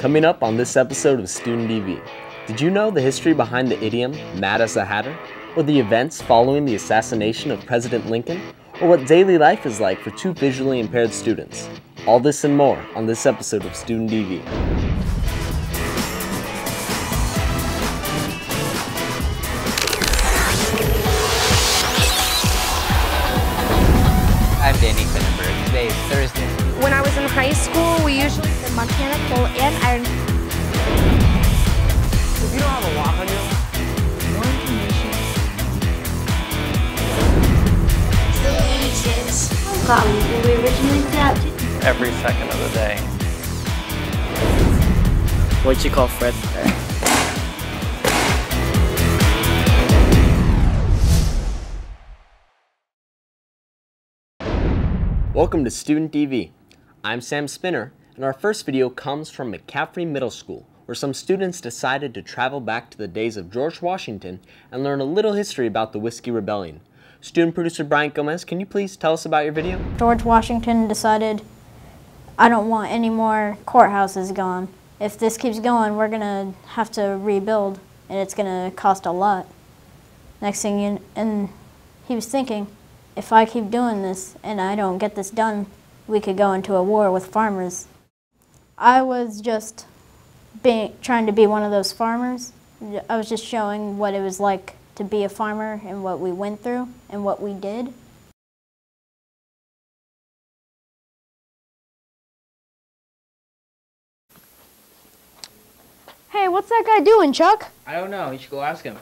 Coming up on this episode of Student TV, did you know the history behind the idiom, mad as a hatter? Or the events following the assassination of President Lincoln? Or what daily life is like for two visually impaired students? All this and more on this episode of Student TV. I'm Danny Clinenberg. Today is Thursday. When I was in high school, we usually did mechanical and iron. If you don't have a lock on you, More information. Were we originally set out to? every second of the day. What'd you call Fred? Welcome to Student TV. I'm Sam Spinner, and our first video comes from McCaffrey Middle School, where some students decided to travel back to the days of George Washington and learn a little history about the Whiskey Rebellion. Student producer Bryant, can you please tell us about your video? George Washington decided, I don't want any more courthouses gone. If this keeps going, we're gonna have to rebuild, and it's gonna cost a lot. Next thing and he was thinking, if I keep doing this and I don't get this done, we could go into a war with farmers. I was just trying to be one of those farmers. I was just showing what it was like to be a farmer and what we went through and what we did. Hey, what's that guy doing, Chuck? I don't know. You should go ask him.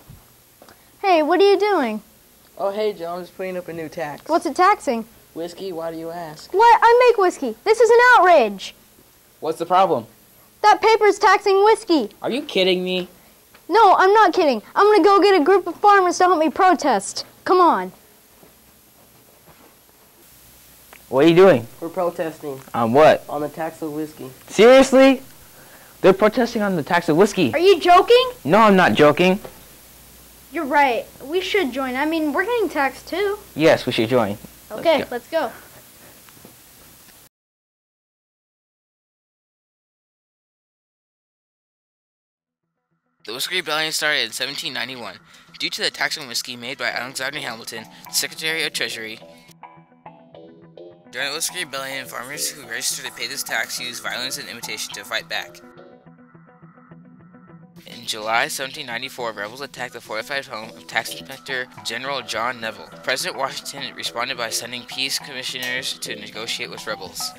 Hey, what are you doing? Oh, hey, Joe, I'm just putting up a new tax. What's it taxing? Whiskey? Why do you ask? What? I make whiskey. This is an outrage. What's the problem? That paper's taxing whiskey. Are you kidding me? No, I'm not kidding. I'm gonna go get a group of farmers to help me protest. Come on. What are you doing? We're protesting On what? on the tax of whiskey. Seriously? They're protesting on the tax of whiskey. Are you joking? No, I'm not joking. You're right. We should join. I mean, we're getting taxed too. Yes, we should join. Okay, let's go. The Whiskey Rebellion started in 1791 due to the tax on whiskey made by Alexander Hamilton, Secretary of Treasury. During the Whiskey Rebellion, farmers who registered to pay this tax used violence and imitation to fight back. In July 1794, rebels attacked the fortified home of Tax Inspector General John Neville. President Washington responded by sending peace commissioners to negotiate with rebels.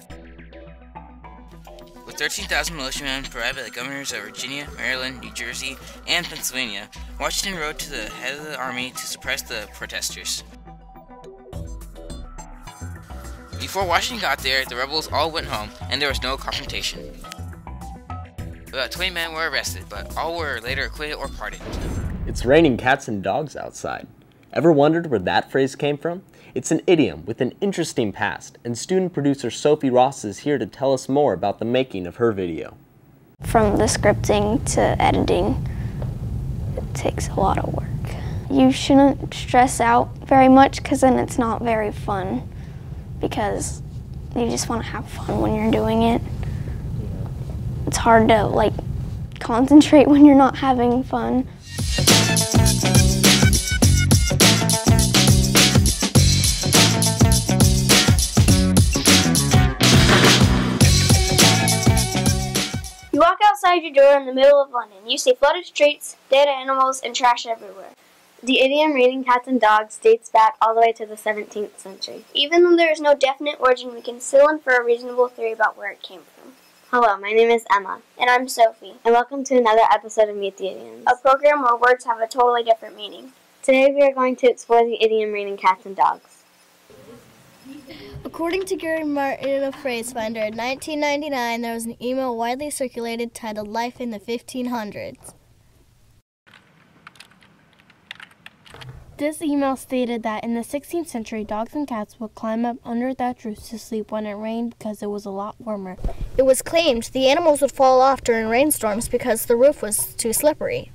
With 13,000 militiamen provided by the governors of Virginia, Maryland, New Jersey, and Pennsylvania, Washington rode to the head of the army to suppress the protesters. Before Washington got there, the rebels all went home, and there was no confrontation. About 20 men were arrested, but all were later acquitted or pardoned. It's raining cats and dogs outside. Ever wondered where that phrase came from? It's an idiom with an interesting past, and student producer Sophie Ross is here to tell us more about the making of her video. From the scripting to editing, it takes a lot of work. You shouldn't stress out very much because then it's not very fun, because you just want to have fun when you're doing it. It's hard to concentrate when you're not having fun. You walk outside your door in the middle of London. You see flooded streets, dead animals, and trash everywhere. The idiom raining cats and dogs dates back all the way to the 17th century. Even though there is no definite origin, we can still infer a reasonable theory about where it came from. Hello, my name is Emma. And I'm Sophie. And welcome to another episode of Meet the Idioms, a program where words have a totally different meaning. Today we are going to explore the idiom raining cats and dogs. According to Gary Martin of Phrase Finder, in 1999 there was an email widely circulated titled Life in the 1500s. This email stated that in the 16th century, dogs and cats would climb up under thatch roofs to sleep when it rained because it was a lot warmer. It was claimed the animals would fall off during rainstorms because the roof was too slippery,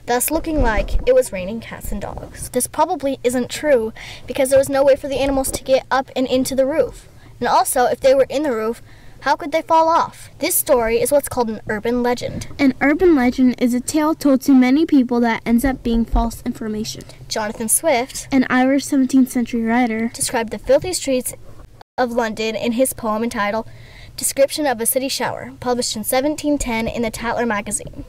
thus looking like it was raining cats and dogs. This probably isn't true because there was no way for the animals to get up and into the roof. And also, if they were in the roof, How could they fall off? This story is what's called an urban legend. An urban legend is a tale told to many people that ends up being false information. Jonathan Swift, an Irish 17th century writer, described the filthy streets of London in his poem entitled Description of a City Shower, published in 1710 in the Tatler magazine.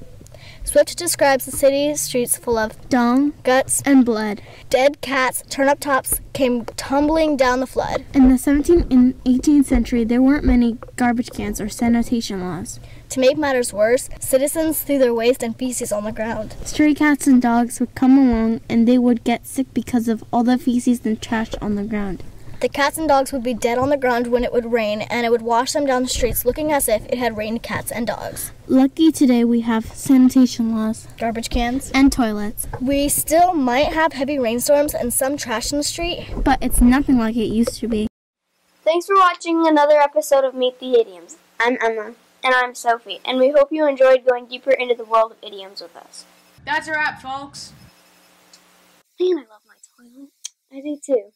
Swift describes the city streets full of dung, guts, and blood. Dead cats, turnip tops came tumbling down the flood. In the 17th and 18th century, there weren't many garbage cans or sanitation laws. To make matters worse, citizens threw their waste and feces on the ground. Stray cats and dogs would come along, and they would get sick because of all the feces and trash on the ground. The cats and dogs would be dead on the ground when it would rain, and it would wash them down the streets looking as if it had rained cats and dogs. Lucky today we have sanitation laws, garbage cans, and toilets. We still might have heavy rainstorms and some trash in the street, but it's nothing like it used to be. Thanks for watching another episode of Meet the Idioms. I'm Emma. And I'm Sophie, and we hope you enjoyed going deeper into the world of idioms with us. That's a wrap, folks. Man, I love my toilet. I do too.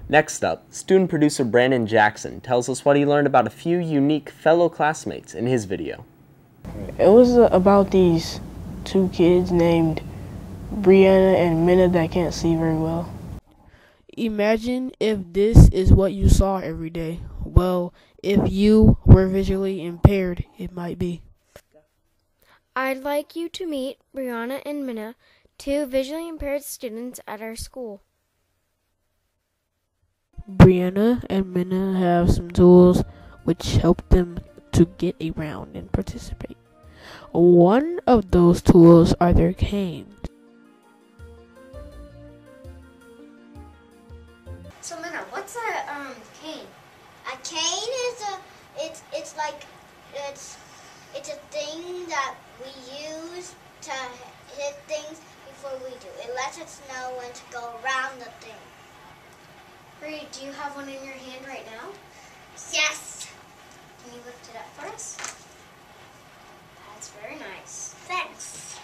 Next up, student producer Brandon Jackson tells us what he learned about a few unique fellow classmates in his video. It was about these two kids named Bryant and Manor that can't see very well. Imagine if this is what you saw every day. Well, if you were visually impaired, it might be. I'd like you to meet Brianna and Minna, two visually impaired students at our school. Brianna and Minna have some tools which help them to get around and participate. One of those tools are their canes. So Minna, what's a cane? A cane is it's a thing that we use to hit things before we do. It lets us know when to go around the thing. Bree, do you have one in your hand right now? Yes. Can you lift it up for us? That's very nice. Thanks.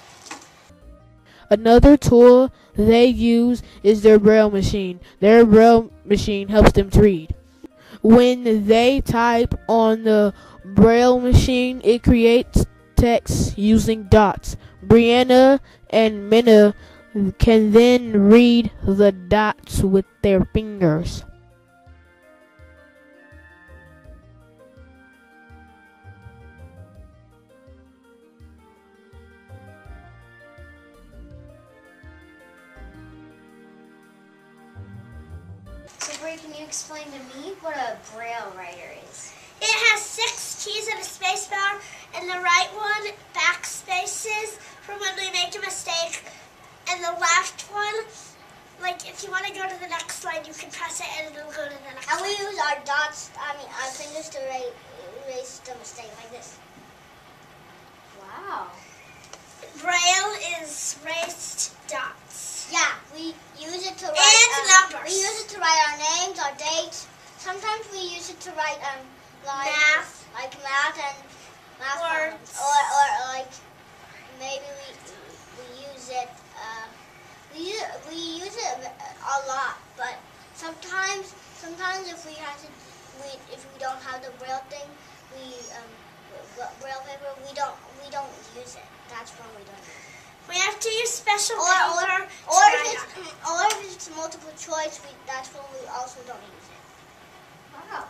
Another tool they use is their braille machine. Their braille machine helps them to read. When they type on the braille machine, it creates text using dots. Brianna and Minna can then read the dots with their fingers. So Brie, can you explain to me what a braille writer is? It has 6 keys and a space bar, and the right one backspaces for when we make a mistake. And the left one, like if you want to go to the next slide, you can press it and it'll go to the next one. And we use our dots, our fingers to erase the mistake like this. Wow. Braille is raised dots. Yeah, we use it to write. And numbers. We use it to write our names, our dates. Sometimes we use it to write like math, and math words, or like maybe we use it. We use it a lot, but sometimes if we don't have the braille thing, braille paper, we don't use it. That's when we don't use it. We have to use special paper. Or if it's multiple choice, that's when we also don't use it. Wow.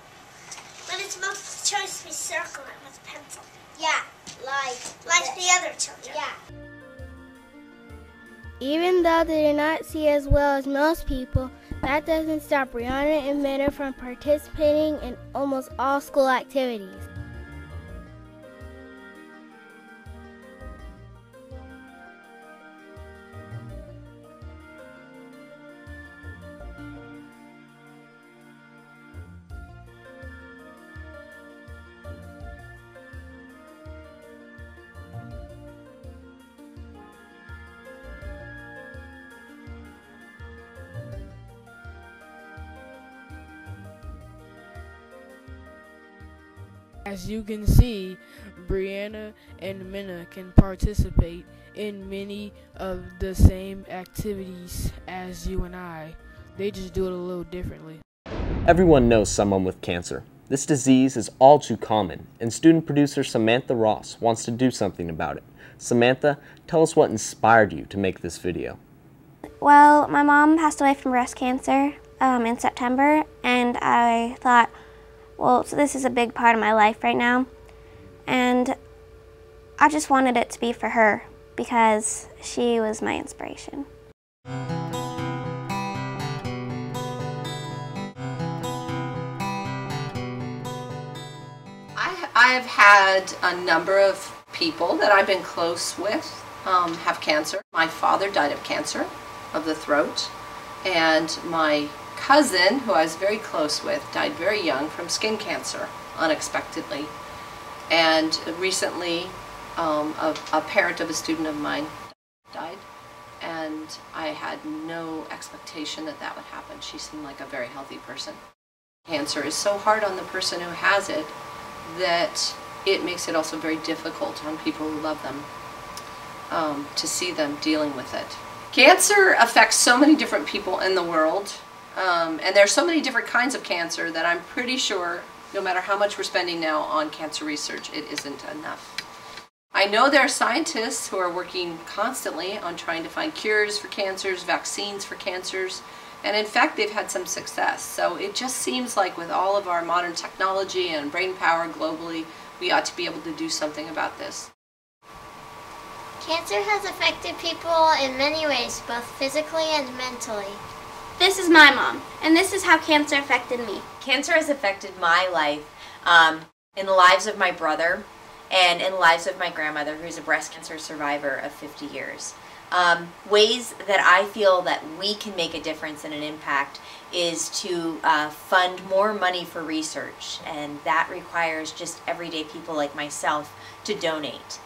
When it's multiple choice, we circle it with a pencil. Yeah, like the other children. Yeah. Even though they do not see as well as most people, that doesn't stop Brianna and Manor from participating in almost all school activities. As you can see, Brianna and Minna can participate in many of the same activities as you and I. They just do it a little differently. Everyone knows someone with cancer. This disease is all too common, and student producer Samantha Ross wants to do something about it. Samantha, tell us what inspired you to make this video. Well, my mom passed away from breast cancer in September, and I thought, well, so this is a big part of my life right now, and I just wanted it to be for her because she was my inspiration. I've had a number of people that I've been close with have cancer. My father died of cancer of the throat, and my cousin, who I was very close with, died very young from skin cancer, unexpectedly. And recently, a parent of a student of mine died, and I had no expectation that that would happen. She seemed like a very healthy person. Cancer is so hard on the person who has it that it makes it also very difficult on people who love them to see them dealing with it. Cancer affects so many different people in the world, and there are so many different kinds of cancer that I'm pretty sure no matter how much we're spending now on cancer research, it isn't enough. I know there are scientists who are working constantly on trying to find cures for cancers, vaccines for cancers, and in fact they've had some success. So it just seems like with all of our modern technology and brain power globally, we ought to be able to do something about this. Cancer has affected people in many ways, both physically and mentally. This is my mom, and this is how cancer affected me. Cancer has affected my life in the lives of my brother and in the lives of my grandmother, who's a breast cancer survivor of 50 years. Ways that I feel that we can make a difference and an impact is to fund more money for research, and that requires just everyday people like myself to donate.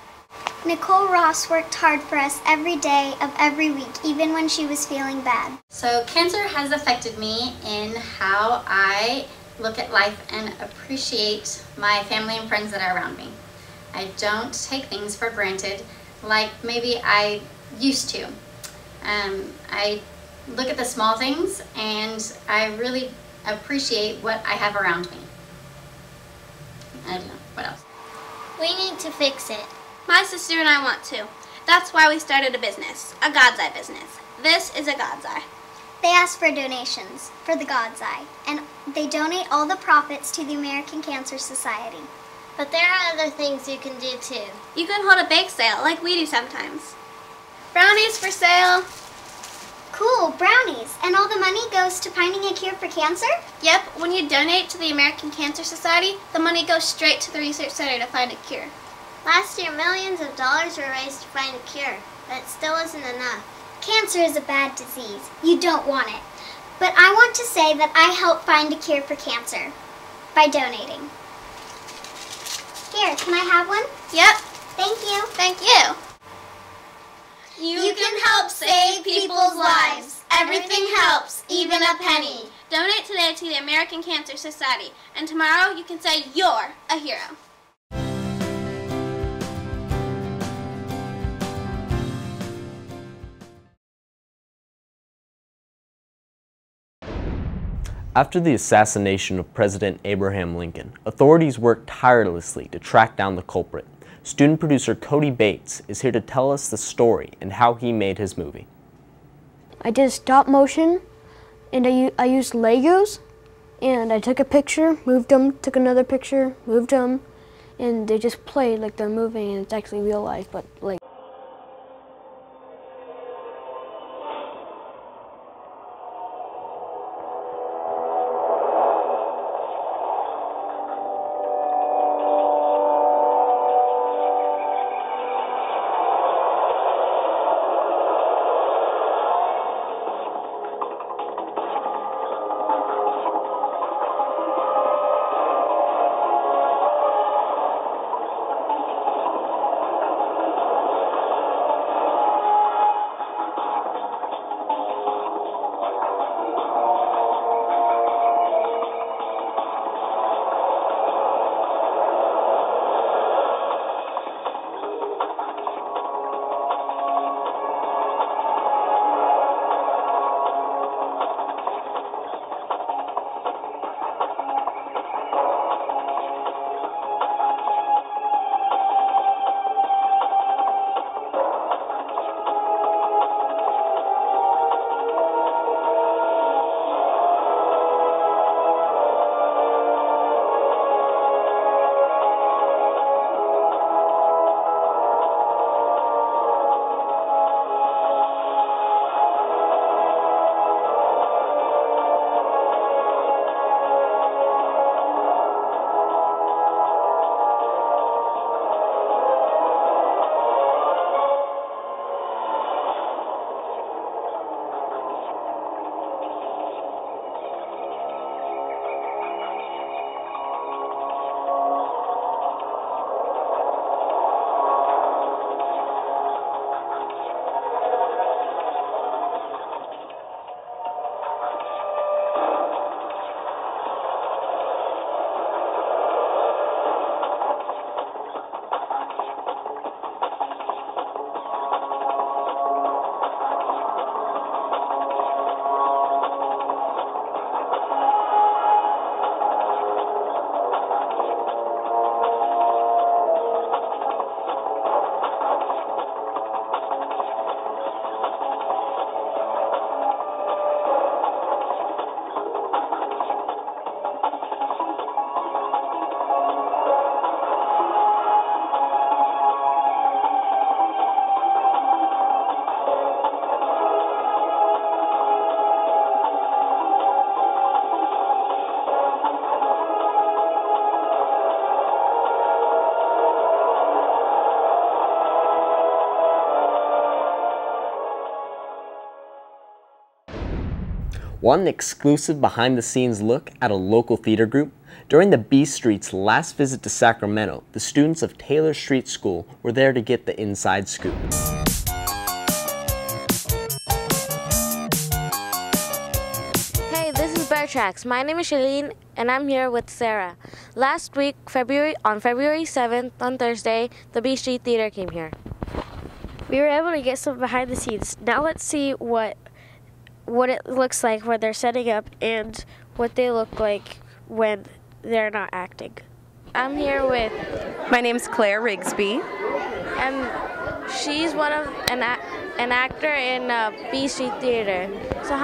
Nicole Ross worked hard for us every day of every week, even when she was feeling bad. So cancer has affected me in how I look at life and appreciate my family and friends that are around me. I don't take things for granted like maybe I used to. I look at the small things and I really appreciate what I have around me. I don't know, what else? We need to fix it. My sister and I want to. That's why we started a business, a God's Eye business. This is a God's Eye. They ask for donations for the God's Eye, and they donate all the profits to the American Cancer Society. But there are other things you can do too. You can hold a bake sale like we do sometimes. Brownies for sale. Cool, brownies. And all the money goes to finding a cure for cancer? Yep, when you donate to the American Cancer Society, the money goes straight to the research center to find a cure. Last year, millions of dollars were raised to find a cure, but it still isn't enough. Cancer is a bad disease. You don't want it. But I want to say that I helped find a cure for cancer by donating. Here, can I have one? Yep. Thank you. Thank you. You can help save people's lives. Everything helps, even a penny. Donate today to the American Cancer Society, and tomorrow you can say you're a hero. After the assassination of President Abraham Lincoln, authorities worked tirelessly to track down the culprit. Student producer Kody Bates is here to tell us the story and how he made his movie. I did stop motion, and I used Legos, and I took a picture, moved them, took another picture, moved them, and they just played like they're moving, and it's actually real life, but like. Want an exclusive behind-the-scenes look at a local theater group? During the B Street's last visit to Sacramento, the students of Taylor Street School were there to get the inside scoop. Hey, this is Bear Tracks. My name is Shalene, and I'm here with Sarah. Last week, on February 7th, on Thursday, the B Street Theater came here. We were able to get some behind the scenes. Now let's see what it looks like when they're setting up and what they look like when they're not acting. I'm here with... My name's Claire Rigsby. And she's an actor in B Street Theater. So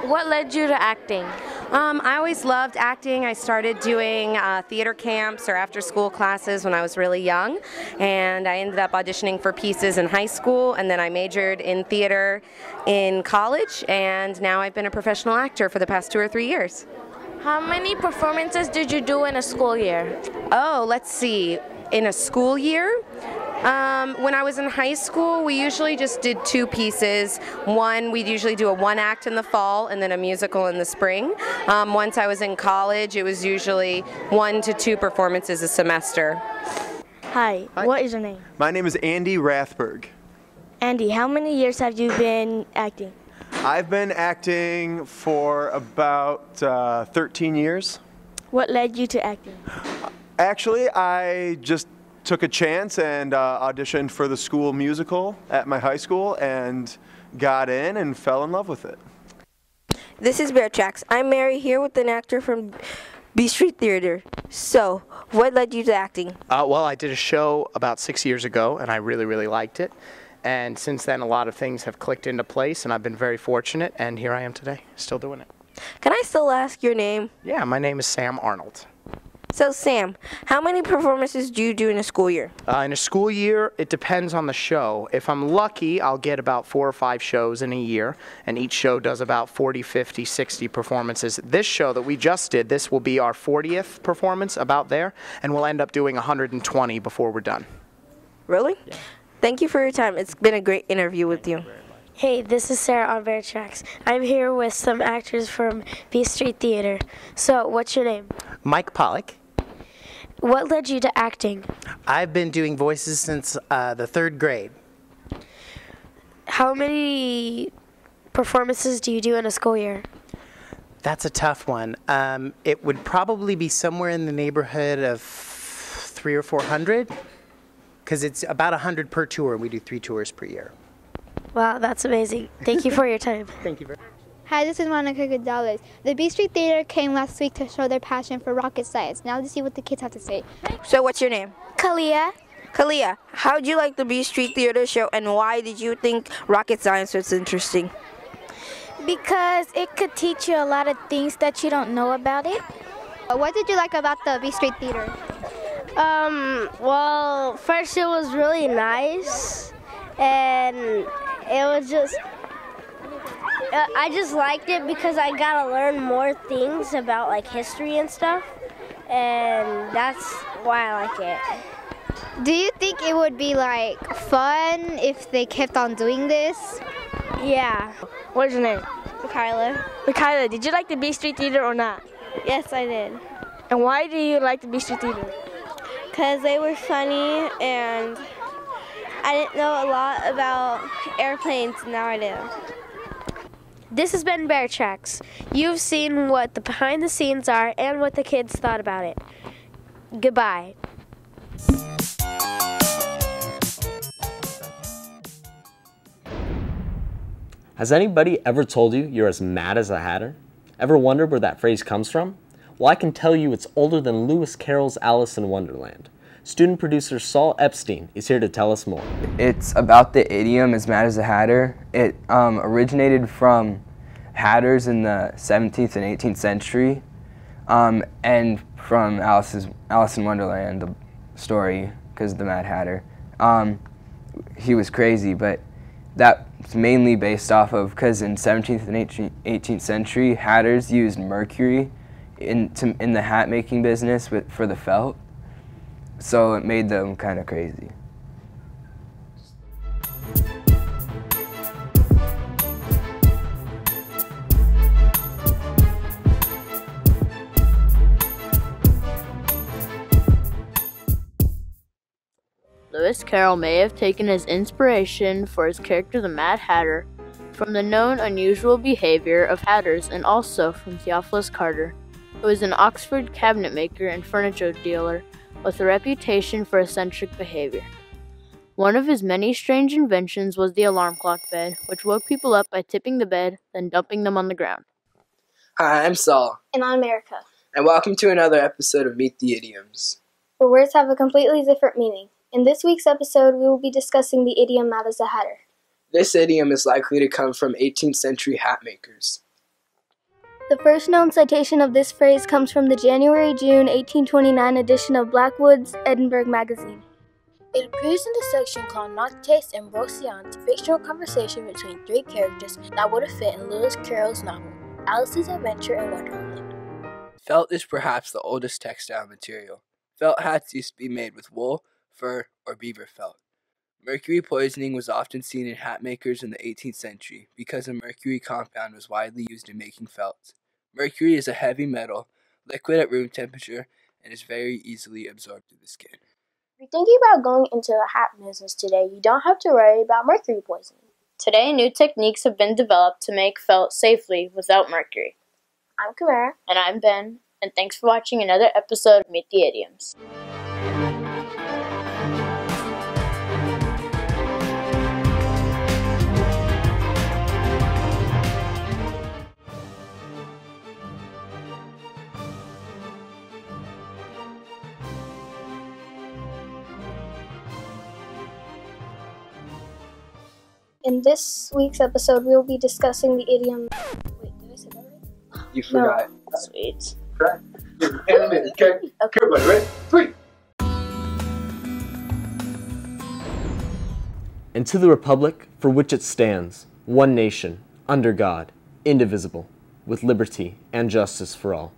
what led you to acting? I always loved acting. I started doing theater camps or after school classes when I was really young, and I ended up auditioning for pieces in high school, and then I majored in theater in college, and now I've been a professional actor for the past 2 or 3 years. How many performances did you do in a school year? Oh, let's see. In a school year? When I was in high school, we usually just did 2 pieces. We'd usually do a 1 act in the fall and then a musical in the spring. Once I was in college, it was usually 1 to 2 performances a semester. Hi, what is your name? My name is Andy Rathberg. Andy, how many years have you been acting? I've been acting for about 13 years. What led you to acting? Actually, I just took a chance and auditioned for the school musical at my high school and got in and fell in love with it. This is Bear Tracks. I'm Mary here with an actor from B Street Theater. So, what led you to acting? Well, I did a show about 6 years ago and I really liked it. And since then, a lot of things have clicked into place and I've been very fortunate, and here I am today, still doing it. Can I still ask your name? Yeah, my name is Sam Arnold. So Sam, how many performances do you do in a school year? In a school year, it depends on the show. If I'm lucky, I'll get about 4 or 5 shows in a year, and each show does about 40, 50, 60 performances. This show that we just did, this will be our 40th performance, about there, and we'll end up doing 120 before we're done. Really? Yeah. Thank you for your time. It's been a great interview with you. Hey, this is Sarah on Bear Tracks. I'm here with some actors from B Street Theater. So, what's your name? Mike Pollock. What led you to acting? I've been doing voices since the 3rd grade. How many performances do you do in a school year? That's a tough one. It would probably be somewhere in the neighborhood of 300 or 400, because it's about 100 per tour. We do 3 tours per year. Wow, that's amazing. Thank you for your time. Thank you very much. Hi, this is Monica Gonzalez. The B Street Theater came last week to show their passion for rocket science. Now let's see what the kids have to say. So what's your name? Kalia. Kalia, how did you like the B Street Theater show, and why did you think rocket science was interesting? Because it could teach you a lot of things that you don't know about it. What did you like about the B Street Theater? Well, first it was really nice, and it was just, I just liked it because I got to learn more things about like history and stuff, and that's why I like it. Do you think it would be like fun if they kept on doing this? Yeah. What's your name? Mikayla. Mikayla, did you like the B Street Theater or not? Yes, I did. And why do you like the B Street Theater? Because they were funny, and I didn't know a lot about airplanes, now I do. This has been Bear Tracks. You've seen what the behind the scenes are and what the kids thought about it. Goodbye. Has anybody ever told you you're as mad as a hatter? Ever wondered where that phrase comes from? Well, I can tell you it's older than Lewis Carroll's Alice in Wonderland. Student producer Saul Epstein is here to tell us more. It's about the idiom as mad as a hatter. It originated from hatters in the 17th and 18th century, and from Alice in Wonderland, the story, because of the Mad Hatter. He was crazy, but that's mainly based off of, because in 17th and 18th century, hatters used mercury in the hat making business for the felt, so it made them kind of crazy. Lewis Carroll may have taken his inspiration for his character the Mad Hatter from the known unusual behavior of hatters and also from Theophilus Carter, who was an Oxford cabinet maker and furniture dealer with a reputation for eccentric behavior. One of his many strange inventions was the alarm clock bed, which woke people up by tipping the bed, then dumping them on the ground. Hi, I'm Saul, And I'm Erica, and welcome to another episode of Meet the Idioms. where words have a completely different meaning. In this week's episode, we will be discussing the idiom Mad as a Hatter. This idiom is likely to come from 18th century hat makers. The first known citation of this phrase comes from the January-June 1829 edition of Blackwood's Edinburgh magazine. It appears in the section called Noctes and Brocéons, fictional conversation between three characters that would have fit in Lewis Carroll's novel, Alice's Adventure in Wonderland. Felt is perhaps the oldest textile material. Felt hats used to be made with wool, fur, or beaver felt. Mercury poisoning was often seen in hat makers in the 18th century because a mercury compound was widely used in making felts. Mercury is a heavy metal, liquid at room temperature, and is very easily absorbed through the skin. If you're thinking about going into the hat business today, you don't have to worry about mercury poisoning. Today, new techniques have been developed to make felt safely without mercury. I'm Kamara. And I'm Ben, and thanks for watching another episode of Meet the Idioms. In this week's episode, we will be discussing the idiom... Wait, did I say that right? You forgot. No. Sweet. Right. In a minute, okay? Okay, everybody, ready? 3. And to the republic for which it stands, one nation, under God, indivisible, with liberty and justice for all.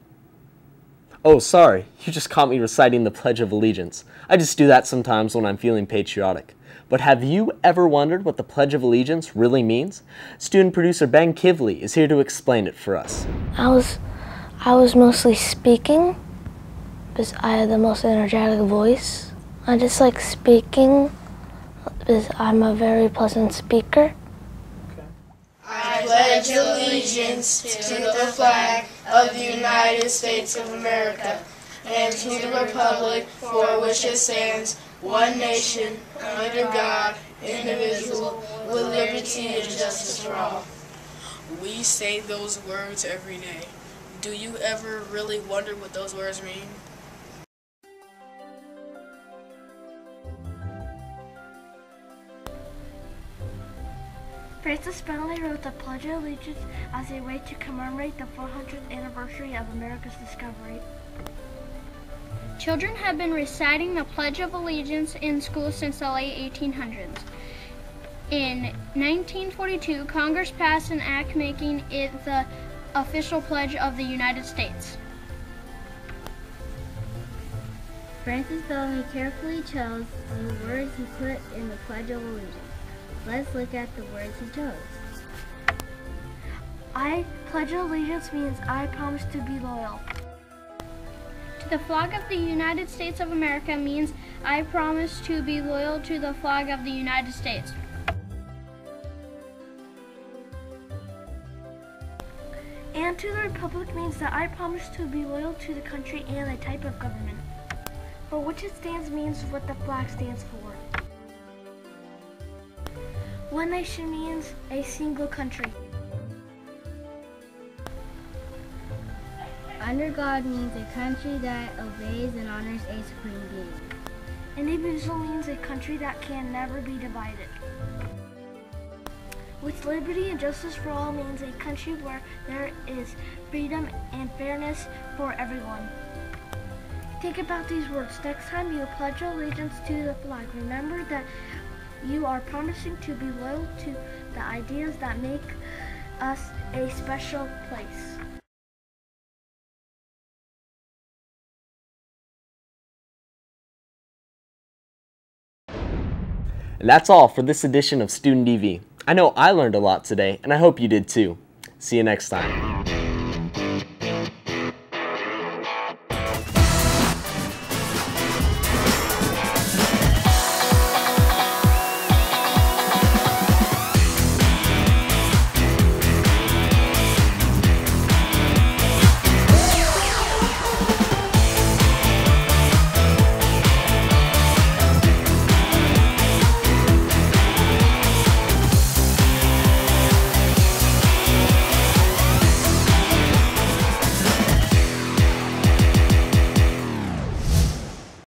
Oh, sorry, you just caught me reciting the Pledge of Allegiance. I just do that sometimes when I'm feeling patriotic. But have you ever wondered what the Pledge of Allegiance really means? Student producer Ben Kivley is here to explain it for us. I was mostly speaking because I had the most energetic voice. I just like speaking because I'm a very pleasant speaker. I pledge allegiance to the flag of the United States of America and to the republic for which it stands, one nation, under God, indivisible, with liberty and justice for all. We say those words every day. Do you ever really wonder what those words mean? Francis Bentley wrote the Pledge of Allegiance as a way to commemorate the 400th anniversary of America's discovery. Children have been reciting the Pledge of Allegiance in school since the late 1800s. In 1942, Congress passed an act making it the official pledge of the United States. Francis Bellamy carefully chose the words he put in the Pledge of Allegiance. Let's look at the words he chose. I pledge allegiance means I promise to be loyal. To the flag of the United States of America means I promise to be loyal to the flag of the United States. And to the republic means that I promise to be loyal to the country and a type of government. For which it stands means what the flag stands for. One nation means a single country. Under God means a country that obeys and honors a supreme being. Indivisible means a country that can never be divided. With liberty and justice for all means a country where there is freedom and fairness for everyone. Think about these words. Next time you pledge allegiance to the flag, remember that you are promising to be loyal to the ideas that make us a special place. And that's all for this edition of Student TV. I know I learned a lot today, and I hope you did too. See you next time.